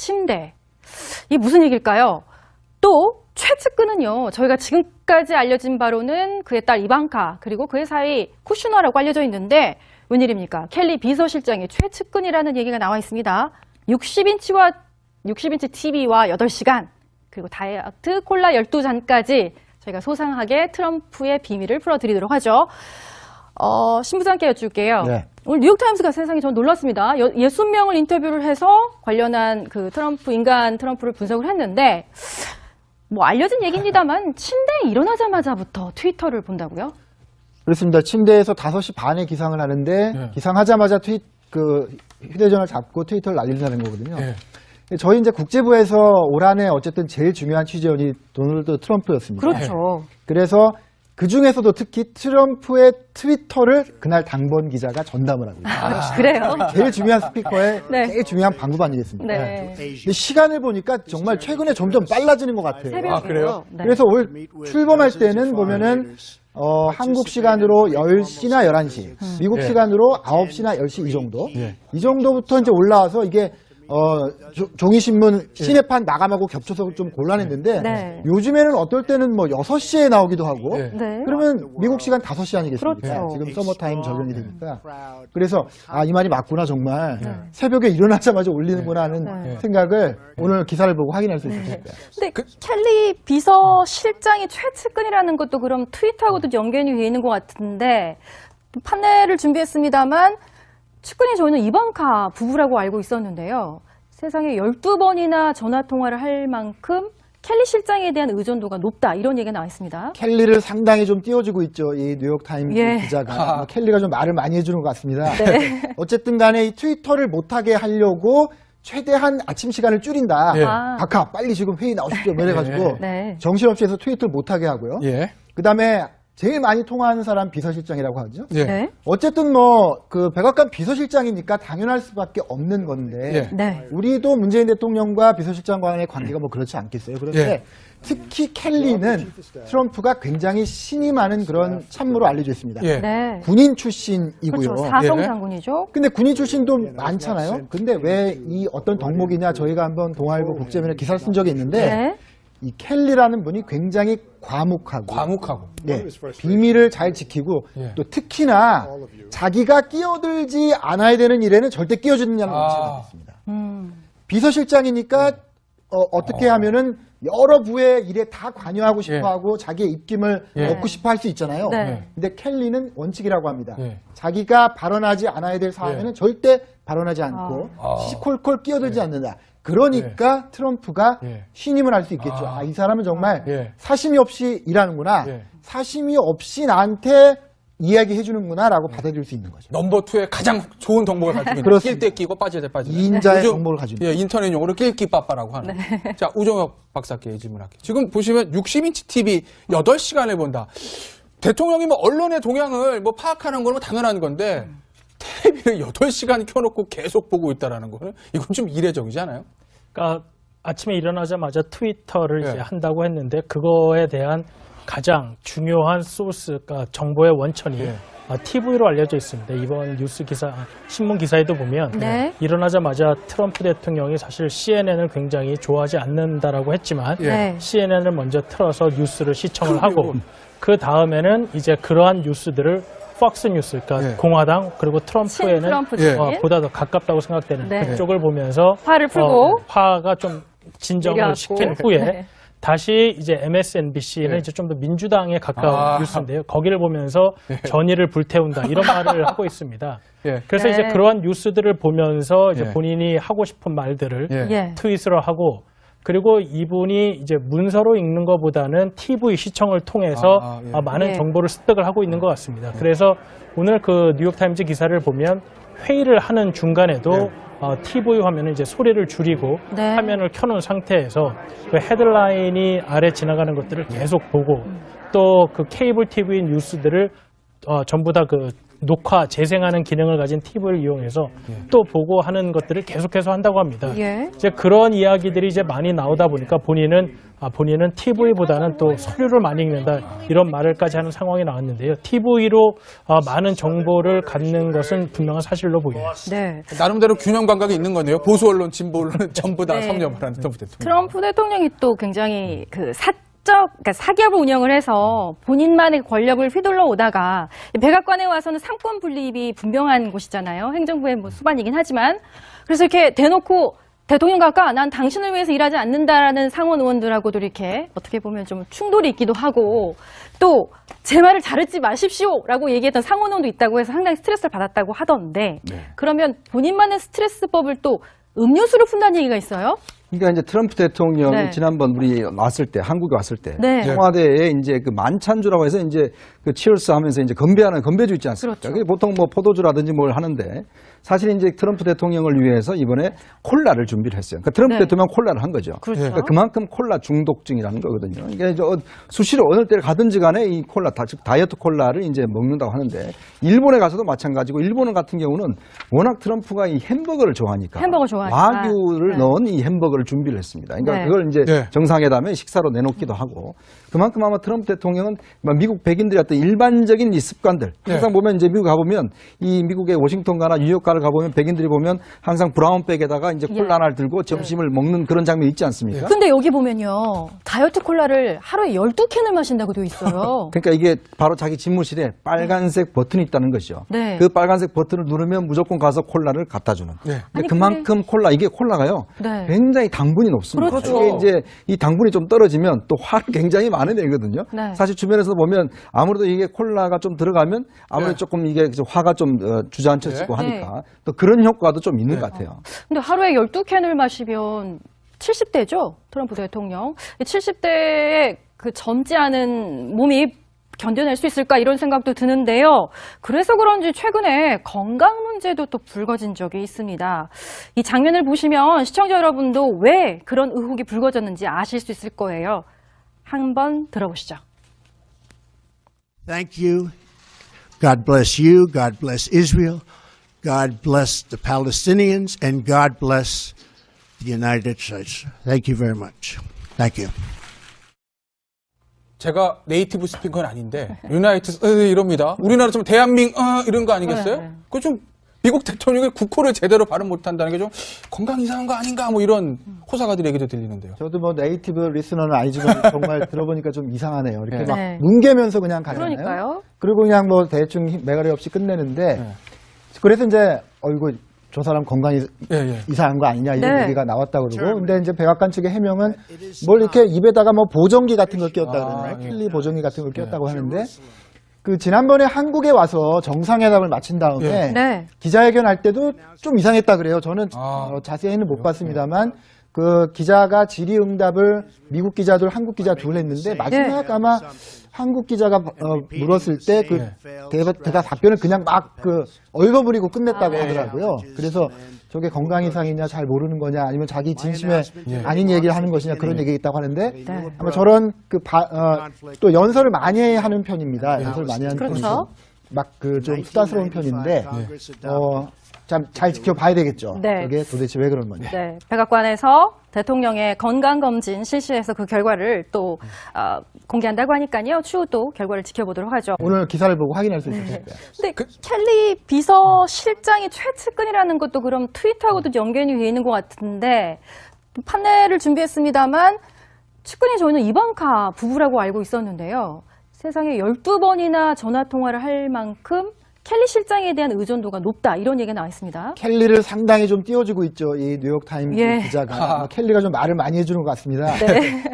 침대. 이게 무슨 얘기일까요? 또 최측근은요. 저희가 지금까지 알려진 바로는 그의 딸 이방카 그리고 그의 사위 쿠슈너라고 알려져 있는데 웬일입니까? 켈리 비서실장의 최측근이라는 얘기가 나와 있습니다. 60인치 TV와 8시간 그리고 다이어트 콜라 12잔까지 저희가 소상하게 트럼프의 비밀을 풀어드리도록 하죠. 신부장께 여쭐게요. 네. 오늘 뉴욕타임스가 세상에 전 놀랐습니다. 60명을 인터뷰를 해서 관련한 그 인간 트럼프를 분석을 했는데 뭐 알려진 얘기입니다만 침대에 일어나자마자부터 트위터를 본다고요? 그렇습니다. 침대에서 5시 반에 기상을 하는데 네. 기상하자마자 휴대전화를 잡고 트위터를 날린다는 거거든요. 네. 저희 이제 국제부에서 올 한 해 어쨌든 제일 중요한 취재원이 도널드 트럼프였습니다. 그렇죠. 그래서 그 중에서도 특히 트럼프의 트위터를 그날 당번 기자가 전담을 합니다. 그래요? 제일 중요한 스피커의 네. 제일 중요한 방법 아니겠습니까? 네. 시간을 보니까 정말 최근에 점점 빨라지는 것 같아요. 새벽이에요. 그래요? 네. 그래서 올 출범할 때는 보면은 한국 시간으로 10시나 11시, 미국 시간으로 9시나 10시 이 정도. 이 정도부터 이제 올라와서 이게 종이신문 시내판 마감하고 겹쳐서 좀 곤란했는데 네. 요즘에는 어떨 때는 뭐 6시에 나오기도 하고 네. 그러면 미국 시간 5시 아니겠습니까? 그렇죠. 지금 서머타임 적용이 되니까. 그래서 이 말이 맞구나 정말 새벽에 일어나자마자 올리는구나 하는 생각을 오늘 기사를 보고 확인할 수 있었을 거예요. 근데 켈리 비서실장이 최측근이라는 것도 그럼 트위터하고도 연관이 돼 있는 것 같은데 판넬을 준비했습니다만 측근이 저희는 이방카 부부라고 알고 있었는데요. 세상에 12번이나 전화통화를 할 만큼 켈리 실장에 대한 의존도가 높다. 이런 얘기가 나와 있습니다. 켈리를 상당히 좀 띄워주고 있죠. 이 뉴욕타임스 기자가. 켈리가 좀 말을 많이 해주는 것 같습니다. 네. 어쨌든 간에 이 트위터를 못하게 하려고 최대한 아침 시간을 줄인다. 박하 빨리 지금 회의 나오십시오. 이래가지고 정신없이 해서 트위터를 못하게 하고요. 그 다음에 제일 많이 통화하는 사람 비서실장이라고 하죠. 어쨌든 그 백악관 비서실장이니까 당연할 수밖에 없는 건데 우리도 문재인 대통령과 비서실장 간의 관계가 뭐 그렇지 않겠어요. 그런데 특히 켈리는 트럼프가 굉장히 신이 많은 그런 참모로 알려져 있습니다. 군인 출신이고요. 그렇죠. 사성 장군이죠. 근데 군인 출신도 많잖아요. 근데 왜 이 어떤 덕목이냐 저희가 한번 동아일보 국제면에 기사를 쓴 적이 있는데 이 켈리라는 분이 굉장히 과묵하고 비밀을 잘 지키고 또 특히나 자기가 끼어들지 않아야 되는 일에는 절대 끼어들지 않는 원칙을 갖고 있습니다. 비서실장이니까 어떻게 하면은 여러 부의 일에 다 관여하고 싶어하고 자기의 입김을 얻고 싶어 할 수 있잖아요. 근데 켈리는 원칙이라고 합니다. 자기가 발언하지 않아야 될 사안에는 절대 발언하지 않고 시시콜콜 끼어들지 않는다. 그러니까 트럼프가 신임을 할 수 있겠죠. 이 사람은 정말 사심이 없이 일하는구나. 사심이 없이 나한테 이야기해 주는구나 라고 받아들일 수 있는 거죠. 넘버 2의 가장 좋은 덕목을 가지고 있는 낄 때 끼고 빠질 때 빠지는 인자의 덕목을 가지고 있는 인터넷 용어로 낄끼빠빠라고 하는 자, 우정혁 박사께 질문할게요. 지금 보시면 60인치 TV 8시간을 본다. 대통령이 뭐 언론의 동향을 뭐 파악하는 건 뭐 당연한 건데 텔레비를 8시간 켜놓고 계속 보고 있다라는 거는 이건 좀 이례적이지 않아요? 그러니까 아침에 일어나자마자 트위터를 이제 한다고 했는데 그거에 대한 가장 중요한 소스가 정보의 원천이 TV로 알려져 있습니다. 이번 뉴스 기사, 신문 기사에도 보면 일어나자마자 트럼프 대통령이 사실 CNN을 굉장히 좋아하지 않는다라고 했지만 CNN을 먼저 틀어서 뉴스를 시청을 하고 그 다음에는 이제 그러한 뉴스들을 폭스 뉴스, 그러니까 공화당 그리고 트럼프에는 보다 더 가깝다고 생각되는 그쪽을 보면서 화를 풀고 화가 좀 진정을 시킨 후에 다시 이제 MSNBC는 이제 좀 더 민주당에 가까운 뉴스인데요. 거기를 보면서 전의를 불태운다 이런 말을 하고 있습니다. 그래서 이제 그러한 뉴스들을 보면서 이제 본인이 하고 싶은 말들을 트윗으로 하고 그리고 이분이 이제 문서로 읽는 것보다는 TV 시청을 통해서 많은 정보를 습득을 하고 있는 것 같습니다. 그래서 오늘 그 뉴욕타임즈 기사를 보면 회의를 하는 중간에도 TV 화면은 이제 소리를 줄이고 화면을 켜놓은 상태에서 그 헤드라인이 아래 지나가는 것들을 계속 보고 또 그 케이블 TV 뉴스들을 전부 다 그 녹화, 재생하는 기능을 가진 팁을 이용해서 또 보고 하는 것들을 계속해서 한다고 합니다. 예. 이제 그런 이야기들이 이제 많이 나오다 보니까 본인은 TV보다는 또 서류를 많이 읽는다 이런 말을까지 하는 상황이 나왔는데요. TV로 많은 정보를 갖는 것은 분명한 사실로 보여요. 네. 나름대로 균형 감각이 있는 거네요. 보수 언론, 진보 언론은 전부 다 네. 섭렵을 하는 트럼프 대통령. 트럼프 대통령이 또 굉장히 그 그러니까 사기업을 운영을 해서 본인만의 권력을 휘둘러 오다가 백악관에 와서는 상권 분립이 분명한 곳이잖아요. 행정부의 뭐 수반이긴 하지만. 그래서 이렇게 대놓고 대통령 각하 난 당신을 위해서 일하지 않는다라는 상원 의원들하고도 이렇게 어떻게 보면 좀 충돌이 있기도 하고 또 제 말을 자르지 마십시오라고 얘기했던 상원 의원도 있다고 해서 상당히 스트레스를 받았다고 하던데 그러면 본인만의 스트레스법을 또 음료수로 푼다는 얘기가 있어요? 그러니까 이제 트럼프 대통령이 네. 지난번 우리 왔을 때, 한국에 왔을 때, 네. 청와대에 이제 그 만찬주라고 해서 이제 그 치얼스 하면서 이제 건배하는 건배주 있지 않습니까? 그렇죠. 그게 보통 뭐 포도주라든지 뭘 하는데 사실 이제 트럼프 대통령을 위해서 이번에 콜라를 준비를 했어요. 그러니까 트럼프 네. 대통령 콜라를 한 거죠. 그렇죠. 그러니까 그만큼 콜라 중독증이라는 거거든요. 이게 수시로 어느 때를 가든지 간에 이 콜라, 즉 다이어트 콜라를 이제 먹는다고 하는데 일본에 가서도 마찬가지고 일본 같은 경우는 워낙 트럼프가 이 햄버거를 좋아하니까 햄버거 좋아하니까. 와규를 네. 넣은 이 햄버거를 준비를 했습니다. 그러니까 네. 그걸 이제 네. 정상회담에 식사로 내놓기도 하고 그만큼 아마 트럼프 대통령은 미국 백인들의 어떤 일반적인 이 습관들 항상 보면 이제 미국 가보면 이 미국의 워싱턴 가나 뉴욕 가를 가보면 백인들이 보면 항상 브라운백에다가 이제 콜라 하나를 들고 점심을 먹는 그런 장면이 있지 않습니까? 근데 여기 보면요. 다이어트 콜라를 하루에 12캔을 마신다고 되어 있어요. 그러니까 이게 바로 자기 집무실에 빨간색 버튼이 있다는 것이죠. 네. 그 빨간색 버튼을 누르면 무조건 가서 콜라를 갖다 주는. 네. 근데 그만큼 콜라, 이게 콜라가요. 네. 굉장히 당분이 높습니다. 그렇죠. 이게 이제 이 당분이 좀 떨어지면 또 화를 굉장히 많이 내거든요. 네. 사실 주변에서 보면 아무래도 이게 콜라가 좀 들어가면 아무래도 네. 조금 이게 화가 좀 주저앉혀지고 네. 하니까 또 그런 효과도 좀 있는 것 같아요. 근데 하루에 12캔을 마시면 70대죠? 트럼프 대통령. 70대에 그 젊지 않은 몸이 견뎌낼 수 있을까 이런 생각도 드는데요. 그래서 그런지 최근에 건강 문제도 또 불거진 적이 있습니다. 이 장면을 보시면 시청자 여러분도 왜 그런 의혹이 불거졌는지 아실 수 있을 거예요. 한번 들어보시죠. Thank you. God bless you. God bless Israel. God bless the Palestinians. And God bless the United States. Thank you very much. Thank you. 제가 네이티브 스피커는 아닌데 유나이티드 이럽니다. 우리나라 좀 대한민 이런 거 아니겠어요? 네. 그 좀 미국 대통령이 국호를 제대로 발음 못한다는 게 좀 건강 이상한 거 아닌가 뭐 이런 호사가들 얘기도 들리는데요. 저도 뭐 네이티브 리스너는 아니지만 정말 들어보니까 좀 이상하네요. 이렇게 네. 막 네. 뭉개면서 그냥 가잖아요. 그러니까요. 그리고 그냥 뭐 대충 매가리 없이 끝내는데 네. 그래서 이제 이거 저 사람 건강이 예. 이상한 거 아니냐 이런 네. 얘기가 나왔다 그러고 근데 이제 백악관 측의 해명은 뭘 이렇게 입에다가 뭐 보정기 같은 걸 끼웠다 그러나요? 예. 킬리 보정기 같은 걸 끼웠다고 하는데 그 지난번에 한국에 와서 정상회담을 마친 다음에 네. 기자회견 할 때도 좀 이상했다 그래요. 저는 자세히는 못 봤습니다만 그 기자가 질의응답을 미국 기자들, 한국 기자 둘 했는데 마지막 아마 한국 기자가 물었을 때 그 대답 답변을 그냥 막 그 얼버무리고 끝냈다고 하더라고요. 그래서 저게 건강 이상이냐 잘 모르는 거냐 아니면 자기 진심에 아닌 얘기를 하는 것이냐 그런 얘기가 있다고 하는데 아마 저런 또 연설을 많이 하는 편입니다. 연설을 많이 하는 그렇죠. 편이고 막 그 좀 수다스러운 편인데 참 잘 지켜봐야 되겠죠. 네. 그게 도대체 왜 그런 건지. 네, 백악관에서 대통령의 건강검진 실시해서 그 결과를 또 공개한다고 하니까요. 추후 또 결과를 지켜보도록 하죠. 오늘 기사를 보고 확인할 수 있을 거예요. 근데 켈리 비서실장이 최측근이라는 것도 그럼 트윗하고도 연관이 돼 있는 것 같은데 판넬을 준비했습니다만 측근이 저희는 이방카 부부라고 알고 있었는데요. 세상에 12번이나 전화통화를 할 만큼 켈리 실장에 대한 의존도가 높다 이런 얘기가 나와 있습니다. 켈리를 상당히 좀 띄워주고 있죠. 이 뉴욕타임즈 예. 기자가. 켈리가 좀 말을 많이 해주는 것 같습니다.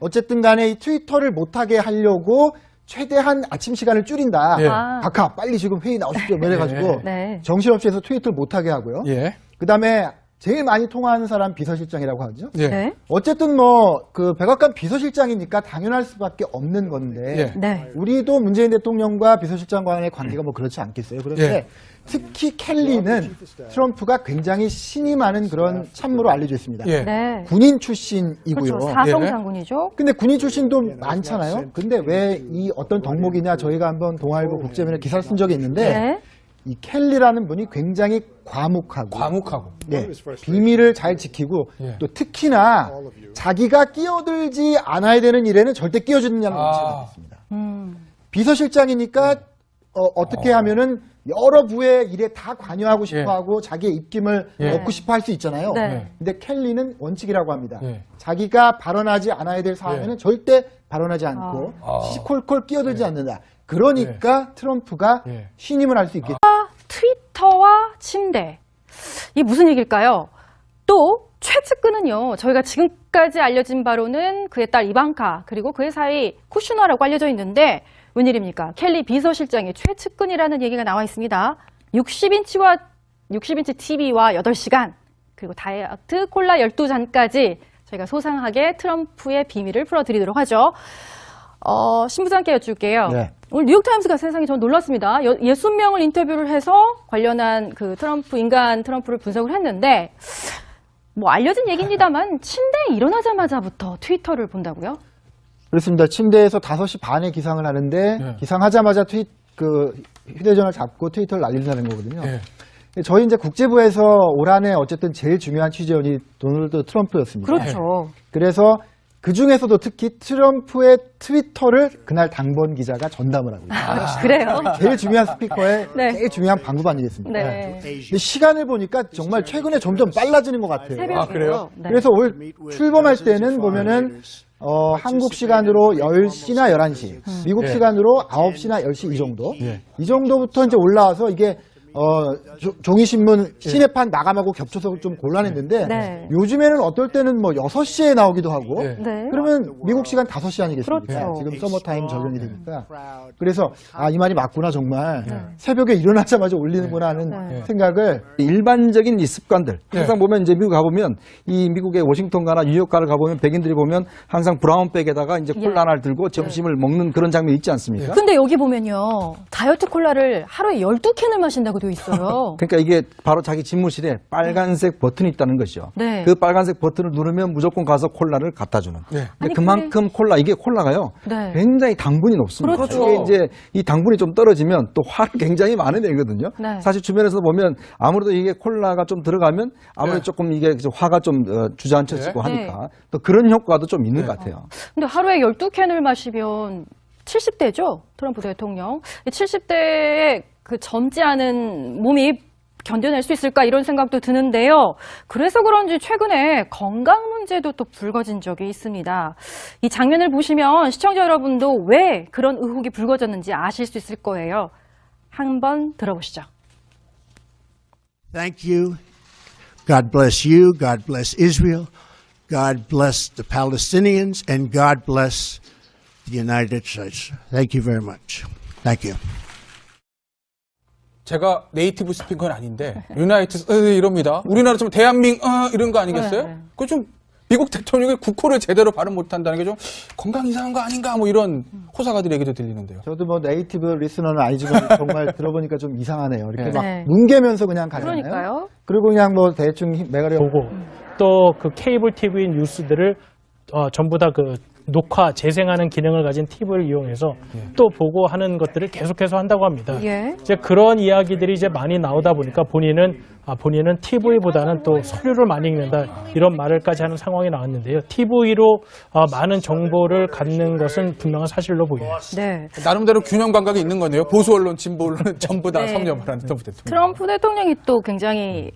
어쨌든 간에 이 트위터를 못하게 하려고 최대한 아침 시간을 줄인다. 예. 각하 빨리 지금 회의 나오십시오. 이래가지고 네. 정신없이 해서 트위터를 못하게 하고요. 예. 그다음에 제일 많이 통화하는 사람 비서실장이라고 하죠. 예. 네. 어쨌든 뭐 그 백악관 비서실장이니까 당연할 수밖에 없는 건데 예. 네. 우리도 문재인 대통령과 비서실장 간의 관계가 뭐 그렇지 않겠어요. 그런데 예. 특히 켈리는 트럼프가 굉장히 신이 많은 그런 참모로 알려져 있습니다. 예. 네. 군인 출신이고요. 그렇죠. 사성 장군이죠. 근데 군인 출신도 많잖아요. 근데 왜 이 어떤 덕목이냐 저희가 한번 동아일보 국제면에 기사를 쓴 적이 있는데 네. 이 켈리라는 분이 굉장히 과묵하고 네, 비밀을 잘 지키고 또 특히나 자기가 끼어들지 않아야 되는 일에는 절대 끼어주는 양을 원치 않습니다. 비서실장이니까 어떻게 하면은 여러 부의 일에 다 관여하고 싶어하고 자기의 입김을 얻고 싶어 할 수 있잖아요. 근데 켈리는 원칙이라고 합니다. 자기가 발언하지 않아야 될 사안에는 절대 발언하지 않고 시시콜콜 끼어들지 않는다. 그러니까 트럼프가 신임을 할 수 있겠죠. 트위터와 침대. 이게 무슨 얘기일까요? 또 최측근은요. 저희가 지금까지 알려진 바로는 그의 딸 이방카 그리고 그의 사위 쿠슈너라고 알려져 있는데 웬일입니까? 켈리 비서실장의 최측근이라는 얘기가 나와 있습니다. 60인치 TV와 8시간 그리고 다이어트 콜라 12잔까지 저희가 소상하게 트럼프의 비밀을 풀어드리도록 하죠. 신부장께 여쭐게요. 네. 오늘 뉴욕타임스가 세상에 전 놀랐습니다. 60명을 인터뷰를 해서 관련한 그 인간 트럼프를 분석을 했는데 뭐 알려진 얘기입니다만 침대에 일어나자마자부터 트위터를 본다고요? 그렇습니다. 침대에서 5시 반에 기상을 하는데 기상하자마자 휴대전화를 잡고 트위터를 날린다는 거거든요. 저희 이제 국제부에서 올 한해 어쨌든 제일 중요한 취재원이 도널드 트럼프였습니다. 그렇죠. 그래서 그 중에서도 특히 트럼프의 트위터를 그날 당번 기자가 전담을 하고 있어요. 그래요? 제일 중요한 스피커의 제일 중요한 방법 아니겠습니까? 근데 시간을 보니까 정말 최근에 점점 빨라지는 것 같아요. 새벽이에요. 그래요? 그래서 올 출범할 때는 보면은 한국 시간으로 10시나 11시, 미국 시간으로 9시나 10시 이 정도. 이 정도부터 이제 올라와서 이게 종이신문 시내판 마감하고 겹쳐서 좀 곤란했는데 요즘에는 어떨 때는 뭐 6시에 나오기도 하고 그러면 미국 시간 5시 아니겠습니까? 그렇죠. 지금 서머타임 적용이 되니까. 그래서 이 말이 맞구나 정말. 새벽에 일어나자마자 올리는구나 하는 생각을. 일반적인 이 습관들. 항상 보면 이제 미국 가보면 이 미국의 워싱턴 가나 뉴욕 가를 가보면 백인들이 보면 항상 브라운백에다가 이제 콜라 하나를 들고 점심을 먹는 그런 장면이 있지 않습니까? 근데 여기 보면요. 다이어트 콜라를 하루에 12캔을 마신다고 되어 있어요. 그러니까 이게 바로 자기 집무실에 빨간색 버튼이 있다는 것이죠. 네. 그 빨간색 버튼을 누르면 무조건 가서 콜라를 갖다 주는. 근데 그만큼 이게 콜라가요. 굉장히 당분이 높습니다. 그렇죠. 이게 이제 이 당분이 좀 떨어지면 또 화를 굉장히 많이 내거든요. 사실 주변에서 보면 아무래도 이게 콜라가 좀 들어가면 아무래도 조금 이게 화가 좀 주저앉혀지고 하니까 또 그런 효과도 좀 있는 것 같아요. 근데 하루에 12캔을 마시면 70대죠? 트럼프 대통령. 70대에 그 젊지 않은 몸이 견뎌낼 수 있을까 이런 생각도 드는데요. 그래서 그런지 최근에 건강 문제도 또 불거진 적이 있습니다. 이 장면을 보시면 시청자 여러분도 왜 그런 의혹이 불거졌는지 아실 수 있을 거예요. 한번 들어보시죠. Thank you. God bless you. God bless Israel. God bless the Palestinians. And God bless the United States. Thank you very much. Thank you. 제가 네이티브 스피커는 아닌데 유나이티드 이럽니다. 우리나라처럼 대한민 이런 거 아니겠어요? 그 좀 미국 대통령이 국호를 제대로 발음 못한다는 게 좀 건강 이상한 거 아닌가 뭐 이런 호사가들 얘기도 들리는데요. 저도 뭐 네이티브 리스너는 아니지만 정말 들어보니까 좀 이상하네요. 이렇게 막 뭉개면서 그냥 가잖아요. 그러니까요. 그리고 그냥 뭐 대충 매가리 보고 또 그 케이블 TV 뉴스들을 전부 다 그 녹화, 재생하는 기능을 가진 팁을 이용해서 또 보고 하는 것들을 계속해서 한다고 합니다. 이제 그런 이야기들이 이제 많이 나오다 보니까 본인은 TV보다는 또 서류를 많이 읽는다 이런 말을까지 하는 상황이 나왔는데요. TV로 많은 정보를 갖는 것은 분명한 사실로 보입니다. 나름대로 균형 감각이 있는 거네요. 보수 언론, 진보 언론 전부 다 섭렵을 하는 트럼프 대통령. 트럼프 대통령이 또 굉장히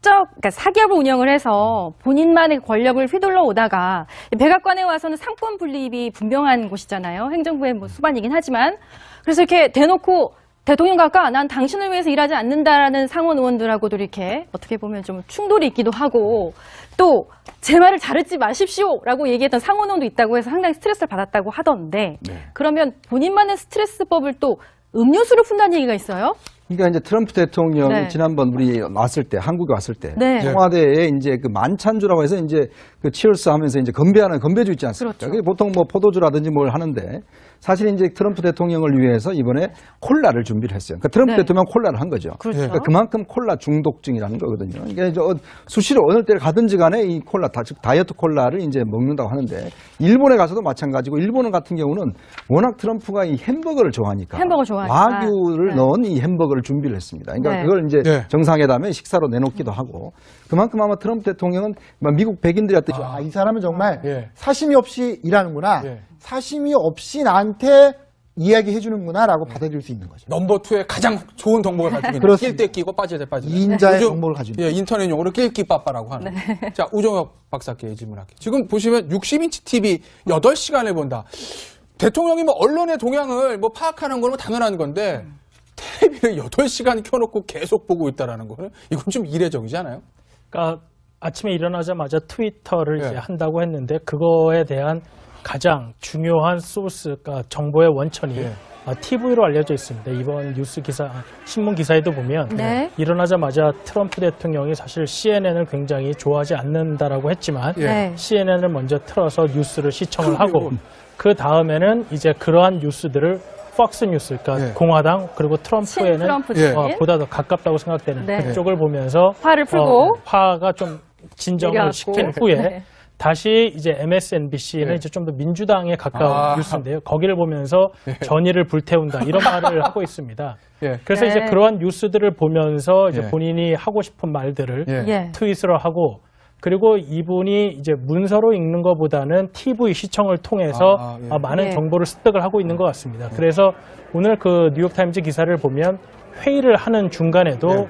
그러니까 사기업을 운영을 해서 본인만의 권력을 휘둘러 오다가 백악관에 와서는 상권 분립이 분명한 곳이잖아요. 행정부의 뭐 수반이긴 하지만. 그래서 이렇게 대놓고 대통령 각하 난 당신을 위해서 일하지 않는다라는 상원 의원들하고도 이렇게 어떻게 보면 좀 충돌이 있기도 하고 또 제 말을 자르지 마십시오라고 얘기했던 상원 의원도 있다고 해서 상당히 스트레스를 받았다고 하던데 그러면 본인만의 스트레스법을 또 음료수를 푼다는 얘기가 있어요? 그러니까 이제 트럼프 대통령이 지난번 우리 왔을 때, 한국에 왔을 때, 청와대에 이제 그 만찬주라고 해서 이제 그 치얼스 하면서 이제 건배주 있지 않습니까? 그게 보통 뭐 포도주라든지 뭘 하는데 사실 이제 트럼프 대통령을 위해서 이번에 콜라를 준비를 했어요. 그러니까 트럼프 네. 대통령 콜라를 한 거죠. 그렇죠. 그러니까 그만큼 콜라 중독증이라는 거거든요. 이게 수시로 어느 때를 가든지 간에 이 콜라, 즉 다이어트 콜라를 이제 먹는다고 하는데 일본에 가서도 마찬가지고 일본 같은 경우는 워낙 트럼프가 이 햄버거를 좋아하니까 햄버거 좋아하니까. 와규를 네. 넣은 이 햄버거를 준비를 했습니다. 그러니까 네. 그걸 이제 네. 정상회담에 식사로 내놓기도 하고 그만큼 아마 트럼프 대통령은 미국 백인들이 어떤 이 사람은 정말 예. 사심이 없이 일하는구나. 예. 사심이 없이 나한테 이야기해 주는구나라고 받아들일 수 있는 거죠. 넘버 2의 가장 좋은 덕목을 가지고 있는 그렇습니다. 낄 때 끼고 빠질 때 빠지는 이인자의 요즘, 덕목을 가지고 예, 인터넷 용어로 낄끼 빠빠라고 하는. 자, 우종혁 박사께 질문할게요. 지금 보시면 60인치 TV 8시간을 본다. 대통령이 뭐 언론의 동향을 뭐 파악하는 건 뭐 당연한 건데 텔레비를 8시간 켜놓고 계속 보고 있다라는 거는 이건 좀 이례적이지 않아요? 그러니까 아침에 일어나자마자 트위터를 네. 이제 한다고 했는데 그거에 대한 가장 중요한 소스가 정보의 원천이 네. TV로 알려져 있습니다. 이번 뉴스 기사, 신문 기사에도 보면 네. 일어나자마자 트럼프 대통령이 사실 CNN을 굉장히 좋아하지 않는다라고 했지만 네. CNN을 먼저 틀어서 뉴스를 시청을 하고 그 다음에는 이제 그러한 뉴스들을 폭스 뉴스, 그러니까 네. 공화당 그리고 트럼프에는 친트럼프적인 보다 더 가깝다고 생각되는 네. 그쪽을 보면서 화를 풀고 화가 좀 진정을 내려앉고. 시킨 후에 네. 다시 이제 MSNBC는 네. 이제 좀 더 민주당에 가까운 아. 뉴스인데요. 거기를 보면서 전의를 불태운다 이런 말을 하고 있습니다. 예. 그래서 네. 이제 그러한 뉴스들을 보면서 이제 예. 본인이 하고 싶은 말들을 예. 예. 트윗으로 하고 그리고 이분이 이제 문서로 읽는 것보다는 TV 시청을 통해서 예. 많은 예. 정보를 습득을 하고 있는 것 같습니다. 그래서 오늘 그 뉴욕타임즈 기사를 보면 회의를 하는 중간에도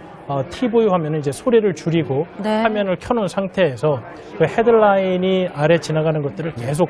TV 화면은 이제 소리를 줄이고 네. 화면을 켜놓은 상태에서 그 헤드라인이 아래 지나가는 것들을 계속